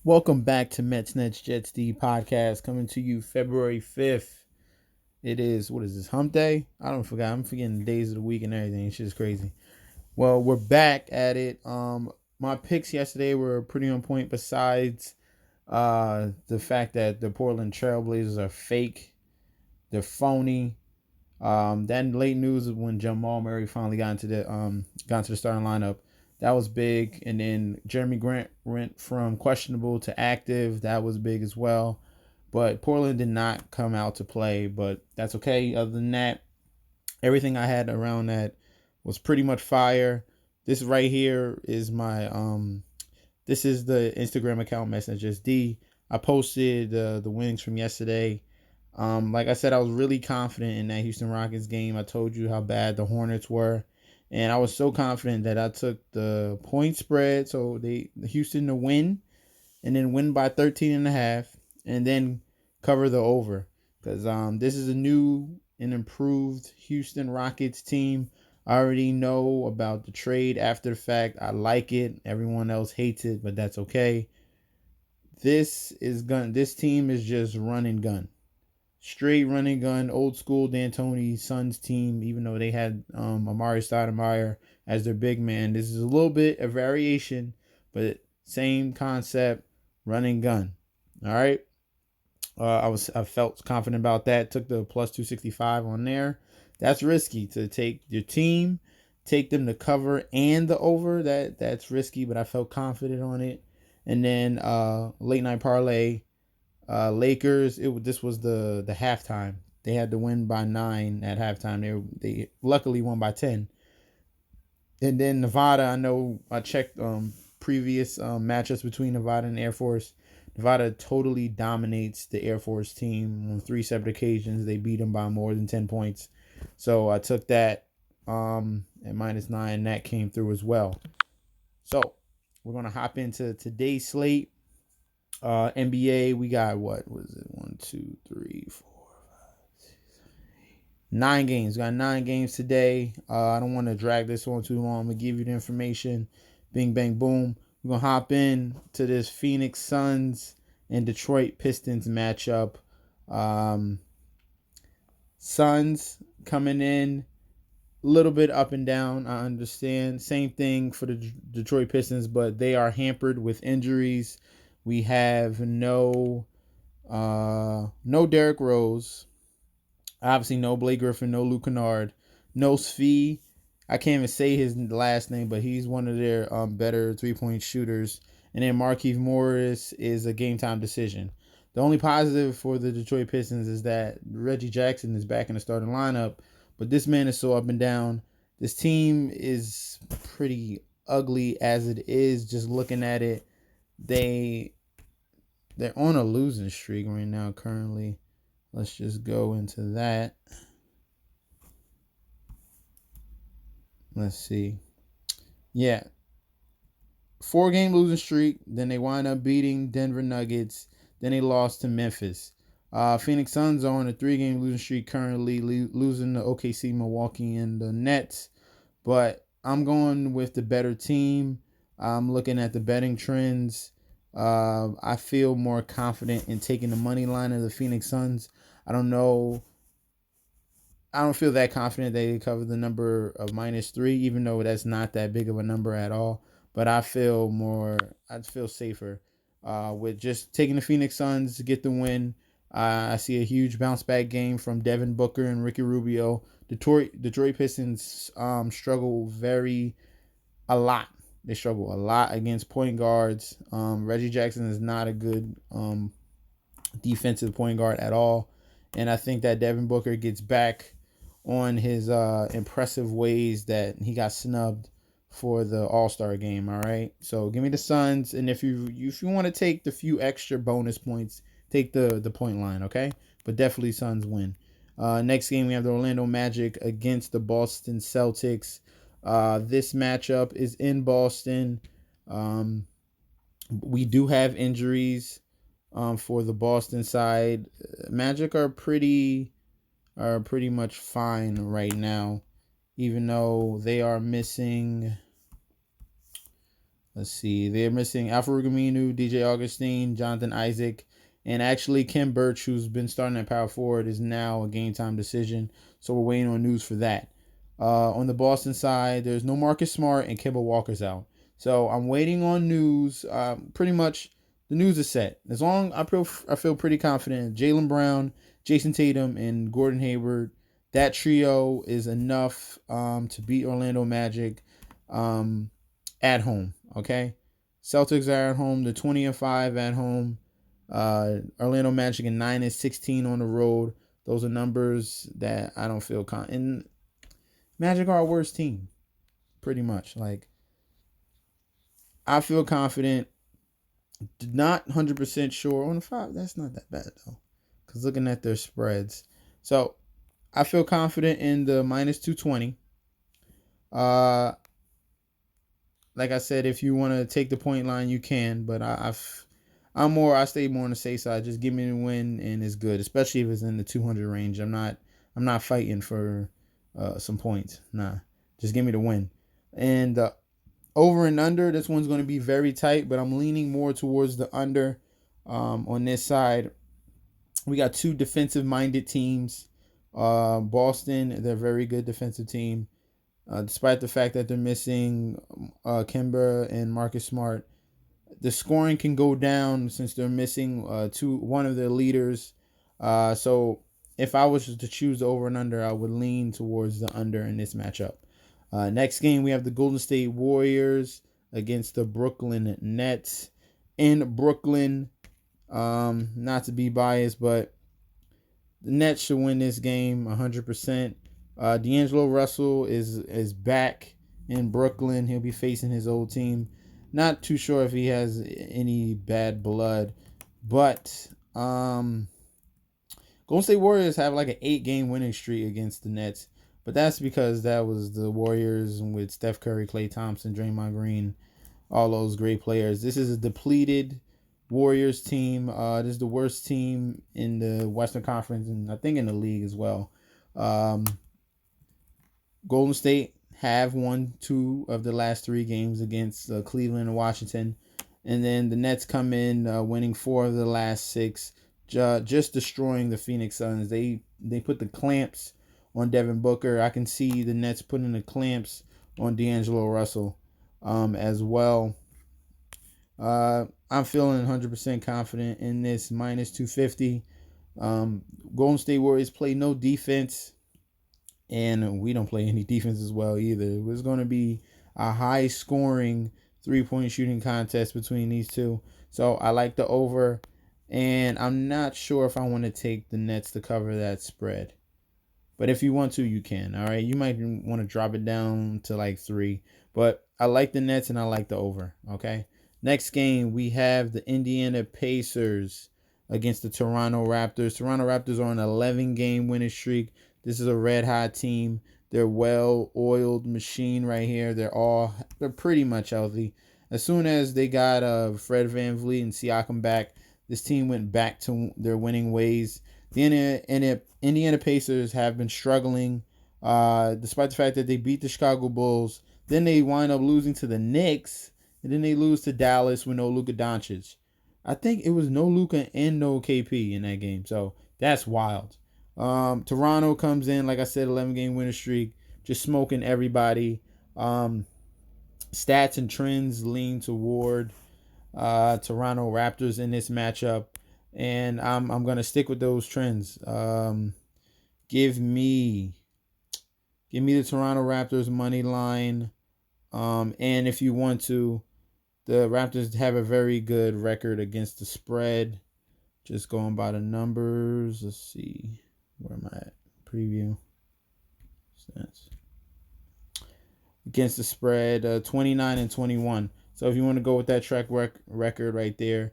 Welcome back to Mets Nets Jets D podcast, coming to you February 5th. It is, what is this, hump day? I don't forget. I'm forgetting the days of the week and everything. It's just crazy. Well, we're back at it. My picks yesterday were pretty on point besides the fact that the Portland Trailblazers are fake. They're phony. That late news of when Jamal Murray finally got into the starting lineup. That was big. And then Jeremy Grant went from questionable to active. That was big as well. But Portland did not come out to play, but that's okay. Other than that, everything I had around that was pretty much fire. This right here is my this is the Instagram account Messages D. I posted the winnings from yesterday. Like I said, I was really confident in that Houston Rockets game. I told you how bad the Hornets were. And I was so confident that I took the point spread. So Houston to win and then win by 13 and a half and then cover the over. Because this is a new and improved Houston Rockets team. I already know about the trade after the fact. I like it. Everyone else hates it, but that's okay. This team is just run and gun. Straight running gun, old school D'Antoni Suns team, even though they had Amari Stoudemire as their big man. This is a little bit a variation, but same concept, running gun. All right. I felt confident about that. Took the plus 265 on there. That's risky to take your team, take them to cover and the over. That's risky, but I felt confident on it. And then late night parlay. Lakers. This was the halftime. They had to win by 9 at halftime. They luckily won by 10. And then Nevada. I know I checked previous matchups between Nevada and Air Force. Nevada totally dominates the Air Force team on 3 separate occasions. They beat them by more than 10 points. So I took that at -9. That came through as well. So we're gonna hop into today's slate. NBA, we got what was it? 1, 2, 3, 4, 9 games. We got 9 games today. I don't want to drag this on too long. I'm gonna give you the information. Bing, bang, boom. We're gonna hop in to this Phoenix Suns and Detroit Pistons matchup. Suns coming in a little bit up and down. I understand. Same thing for the Detroit Pistons, but they are hampered with injuries. We have no Derrick Rose. Obviously, no Blake Griffin, no Luke Kennard, no Svi. I can't even say his last name, but he's one of their better 3-point shooters. And then Markieff Morris is a game time decision. The only positive for the Detroit Pistons is that Reggie Jackson is back in the starting lineup, but this man is so up and down. This team is pretty ugly as it is. Just looking at it, they're on a losing streak right now currently. Let's just go into that. Let's see. Yeah. 4-game losing streak. Then they wind up beating Denver Nuggets. Then they lost to Memphis. Phoenix Suns are on a 3-game losing streak currently, losing to OKC, Milwaukee, and the Nets. But I'm going with the better team. I'm looking at the betting trends. I feel more confident in taking the money line of the Phoenix Suns. I don't feel that confident they cover the number of -3, even though that's not that big of a number at all. But I feel safer with just taking the Phoenix Suns to get the win. I see a huge bounce back game from Devin Booker and Ricky Rubio. Detroit Pistons struggle a lot. They struggle a lot against point guards. Reggie Jackson is not a good defensive point guard at all. And I think that Devin Booker gets back on his impressive ways that he got snubbed for the All-Star game. All right. So give me the Suns. And if you want to take the few extra bonus points, take the point line. Okay. But definitely Suns win. Next game, we have the Orlando Magic against the Boston Celtics. This matchup is in Boston. We do have injuries for the Boston side. Magic are pretty much fine right now, even though they are missing Let's see. They're missing Alfred Aminu, DJ Augustine, Jonathan Isaac, and actually Ken Birch, who's been starting at power forward, is now a game time decision. So we're waiting on news for that. On the Boston side, there's no Marcus Smart and Kemba Walker's out. So I'm waiting on news. Pretty much the news is set. As long I feel pretty confident. Jaylen Brown, Jason Tatum, and Gordon Hayward. That trio is enough to beat Orlando Magic at home. Okay, Celtics are at home. They're 20-5 at home. Orlando Magic and 9-16 on the road. Those are numbers that I don't feel and Magic are our worst team, pretty much. Like, I feel confident. Not 100% sure on the 5. That's not that bad though, because looking at their spreads, so I feel confident in the -220. Like I said, if you want to take the point line, you can. But I stay more on the safe side. Just give me the win, and it's good. Especially if it's in the 200 range. I'm not fighting for some points. Nah, just give me the win. And over and under, this one's going to be very tight. But I'm leaning more towards the under. On this side, we got two defensive-minded teams. Boston, they're a very good defensive team. Despite the fact that they're missing Kemba and Marcus Smart, the scoring can go down since they're missing one of their leaders. So if I was to choose the over and under, I would lean towards the under in this matchup. Next game, we have the Golden State Warriors against the Brooklyn Nets in Brooklyn. Not to be biased, but the Nets should win this game 100%. D'Angelo Russell is back in Brooklyn. He'll be facing his old team. Not too sure if he has any bad blood, but Golden State Warriors have like an 8-game winning streak against the Nets, but that's because that was the Warriors with Steph Curry, Klay Thompson, Draymond Green, all those great players. This is a depleted Warriors team. This is the worst team in the Western Conference, and I think in the league as well. Golden State have won 2 of the last 3 games against Cleveland and Washington. And then the Nets come in winning 4 of the last 6, just destroying the Phoenix Suns. They put the clamps on Devin Booker. I can see the Nets putting the clamps on D'Angelo Russell as well. I'm feeling 100% confident in this -250. Golden State Warriors play no defense. And we don't play any defense as well either. It's going to be a high-scoring 3-point shooting contest between these two. So I like the over. And I'm not sure if I want to take the Nets to cover that spread. But if you want to, you can. All right. You might want to drop it down to like 3. But I like the Nets and I like the over. Okay. Next game, we have the Indiana Pacers against the Toronto Raptors. Toronto Raptors are on an 11-game winning streak. This is a red-hot team. They're well-oiled machine right here. They're pretty much healthy. As soon as they got Fred VanVleet and Siakam back, this team went back to their winning ways. The Indiana Pacers have been struggling, despite the fact that they beat the Chicago Bulls. Then they wind up losing to the Knicks, and then they lose to Dallas with no Luka Doncic. I think it was no Luka and no KP in that game, so that's wild. Toronto comes in, like I said, 11-game winning streak, just smoking everybody. Stats and trends lean toward Toronto Raptors in this matchup, and I'm gonna stick with those trends. Give me the Toronto Raptors money line, and if you want to, the Raptors have a very good record against the spread. Just going by the numbers, let's see. Where am I at? Preview. Stats. Against the spread, 29-21. So if you want to go with that track record right there,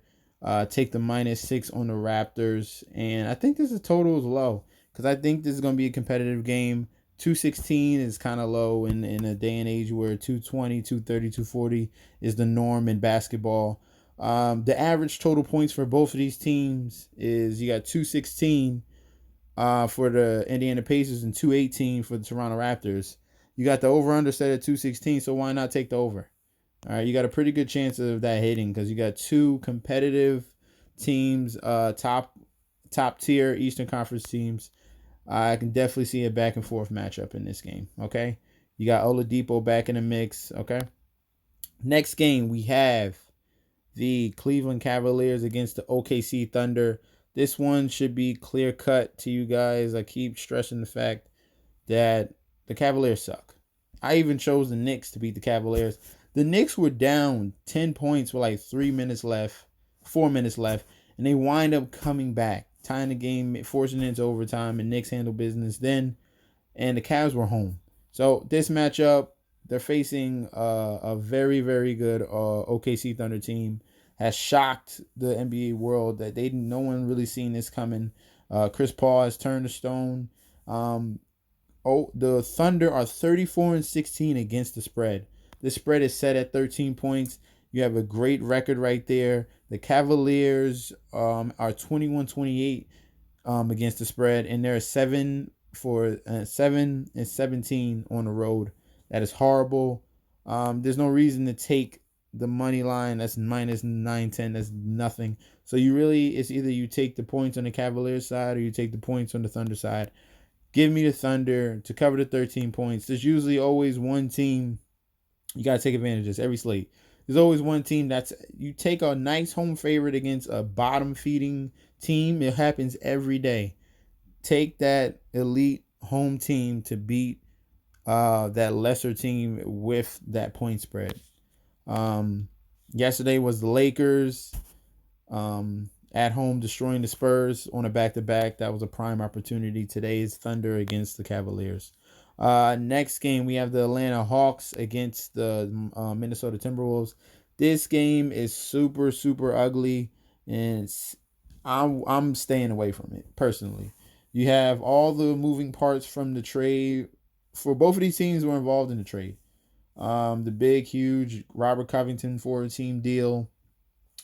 take the -6 on the Raptors. And I think this total is low because I think this is going to be a competitive game. 216 is kind of low in a day and age where 220, 230, 240 is the norm in basketball. The average total points for both of these teams is you got 216 for the Indiana Pacers and 218 for the Toronto Raptors. You got the over-under set at 216, so why not take the over? All right, you got a pretty good chance of that hitting because you got two competitive teams, top tier Eastern Conference teams. I can definitely see a back and forth matchup in this game. Okay, you got Oladipo back in the mix. Okay, next game we have the Cleveland Cavaliers against the OKC Thunder. This one should be clear cut to you guys. I keep stressing the fact that the Cavaliers suck. I even chose the Knicks to beat the Cavaliers. The Knicks were down 10 points with like 3 minutes left, 4 minutes left, and they wind up coming back, tying the game, forcing it into overtime, and Knicks handled business then, and the Cavs were home. So this matchup, they're facing a very, very good OKC Thunder team. Has shocked the NBA world that no one really seen this coming. Chris Paul has turned the stone. The Thunder are 34-16 against the spread. The spread is set at 13 points. You have a great record right there. The Cavaliers are 21-28 against the spread, and they're 7-17 on the road. That is horrible. There's no reason to take the money line. That's minus 910. That's nothing. So it's either you take the points on the Cavaliers side or you take the points on the Thunder side. Give me the Thunder to cover the 13 points. There's usually always one team. You got to take advantage of this every slate. There's always one team you take a nice home favorite against a bottom feeding team. It happens every day. Take that elite home team to beat that lesser team with that point spread. Yesterday was the Lakers at home destroying the Spurs on a back-to-back. That was a prime opportunity. Today is Thunder against the Cavaliers. Next game, we have the Atlanta Hawks against the Minnesota Timberwolves. This game is super, super ugly, and I'm staying away from it, personally. You have all the moving parts from the trade. For both of these teams were involved in the trade. The big, huge Robert Covington for a team deal.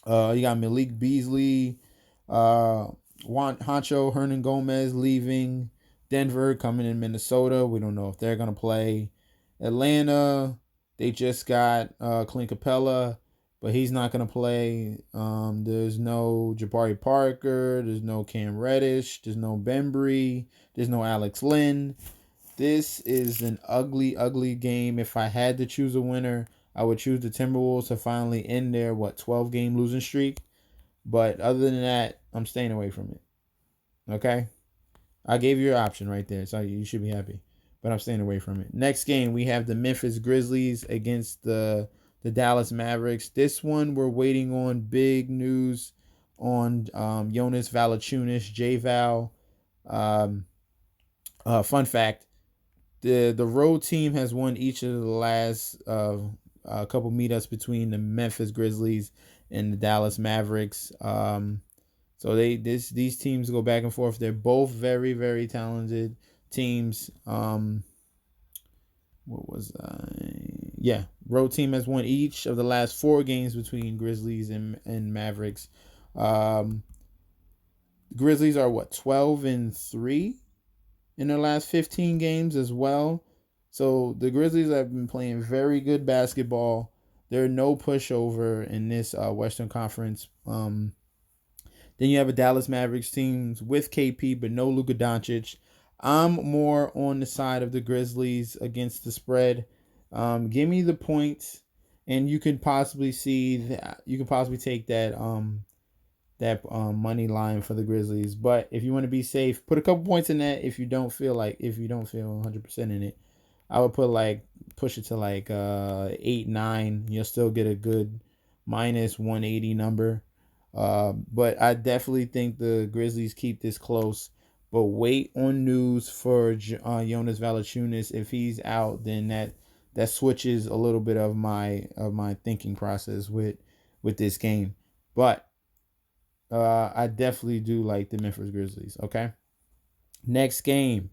You got Malik Beasley, Honcho, Hernan Gomez leaving. Denver coming in Minnesota. We don't know if they're going to play. Atlanta, they just got Clint Capella, but he's not going to play. There's no Jabari Parker. There's no Cam Reddish. There's no Bembry. There's no Alex Lynn. This is an ugly, ugly game. If I had to choose a winner, I would choose the Timberwolves to finally end their 12-game losing streak. But other than that, I'm staying away from it. Okay? I gave you your option right there, so you should be happy. But I'm staying away from it. Next game, we have the Memphis Grizzlies against the Dallas Mavericks. This one, we're waiting on big news on Jonas Valanciunas, J-Val. Fun fact, the road team has won each of the last couple meetups between the Memphis Grizzlies and the Dallas Mavericks. So these teams go back and forth. They're both very, very talented teams. Road team has won each of the last 4 games between Grizzlies and Mavericks. Grizzlies are 12-3 in their last 15 games as well. So the Grizzlies have been playing very good basketball. They're no pushover in this Western Conference. Then you have a Dallas Mavericks team with KP, but no Luka Doncic. I'm more on the side of the Grizzlies against the spread. Give me the points, and you can possibly see that you can possibly take that money line for the Grizzlies. But if you want to be safe, put a couple points in that. If you don't feel 100% in it, I would push it to 8-9. You'll still get a good minus 180 number. But I definitely think the Grizzlies keep this close. But wait on news for Jonas Valanciunas. If he's out, then that switches a little bit of my thinking process with this game. But I definitely do like the Memphis Grizzlies. Okay. Next game,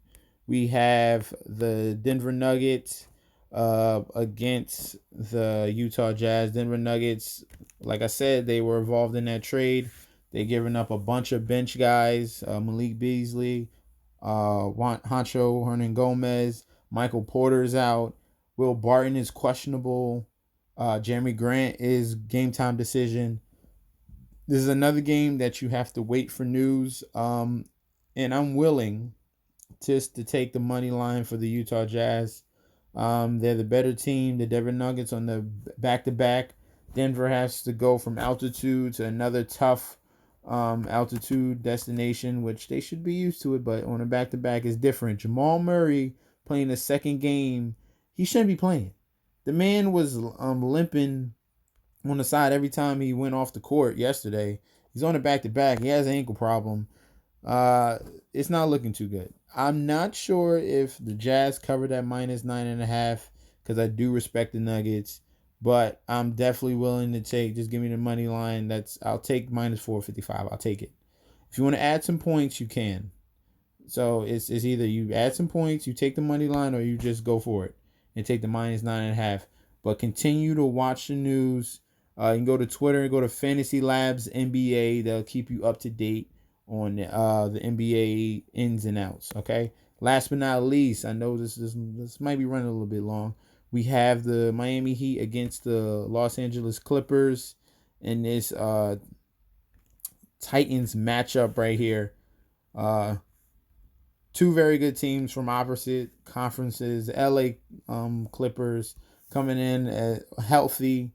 we have the Denver Nuggets against the Utah Jazz. Denver Nuggets, like I said, they were involved in that trade. They giving up a bunch of bench guys, Malik Beasley, Honcho, Hernan Gomez, Michael Porter's out, Will Barton is questionable. Jeremy Grant is game time decision. This is another game that you have to wait for news. And I'm willing just to take the money line for the Utah Jazz. They're the better team. The Denver Nuggets on the back to back. Denver has to go from altitude to another tough altitude destination, which they should be used to it, but on a back to back is different. Jamal Murray playing the second game, he shouldn't be playing. The man was limping on the side every time he went off the court yesterday. He's on a back to back. He has an ankle problem. Uh, it's not looking too good. I'm not sure if the Jazz covered that -9.5 because I do respect the Nuggets, but I'm definitely willing to take. Just give me the money line. I'll take -455. I'll take it. If you want to add some points, you can. So it's either you add some points, you take the money line, or you just go for it and take the -9.5. But continue to watch the news. You can go to Twitter, go to Fantasy Labs NBA. They'll keep you up to date on the NBA ins and outs. Okay. Last but not least, I know this might be running a little bit long. We have the Miami Heat against the Los Angeles Clippers in this Titans matchup right here. Two very good teams from opposite conferences. LA Clippers coming in healthy.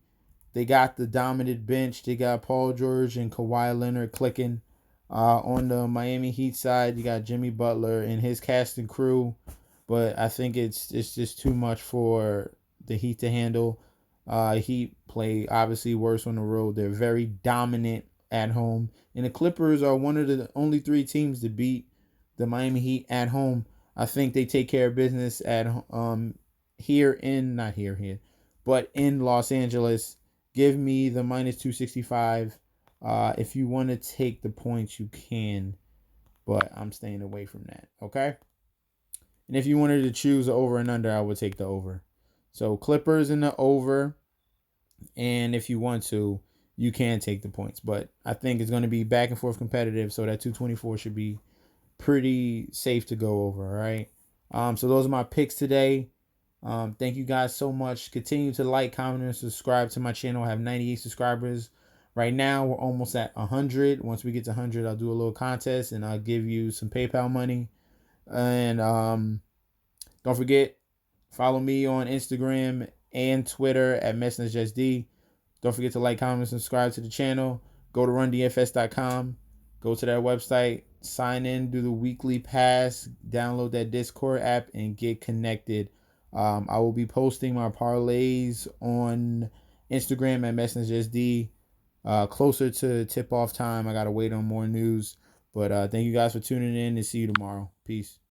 They got the dominant bench. They got Paul George and Kawhi Leonard clicking. On the Miami Heat side, you got Jimmy Butler and his cast and crew, but I think it's just too much for the Heat to handle. Heat play obviously worse on the road. They're very dominant at home, and the Clippers are one of the only three teams to beat the Miami Heat at home. I think they take care of business at not here, but in Los Angeles. Give me the -265. If you want to take the points, you can, but I'm staying away from that. Okay. And if you wanted to choose an over and under, I would take the over. So Clippers in the over, and if you want to, you can take the points. But I think it's going to be back and forth competitive, so that 224 should be pretty safe to go over. All right. So those are my picks today. Thank you guys so much. Continue to like, comment, and subscribe to my channel. I have 98 subscribers. Right now, we're almost at 100. Once we get to 100, I'll do a little contest, and I'll give you some PayPal money. And don't forget, follow me on Instagram and Twitter at MessageSD. Don't forget to like, comment, and subscribe to the channel. Go to rundfs.com. Go to that website. Sign in, do the weekly pass. Download that Discord app, and get connected. I will be posting my parlays on Instagram at MessageSD. Closer to tip-off time. I got to wait on more news. But thank you guys for tuning in, and see you tomorrow. Peace.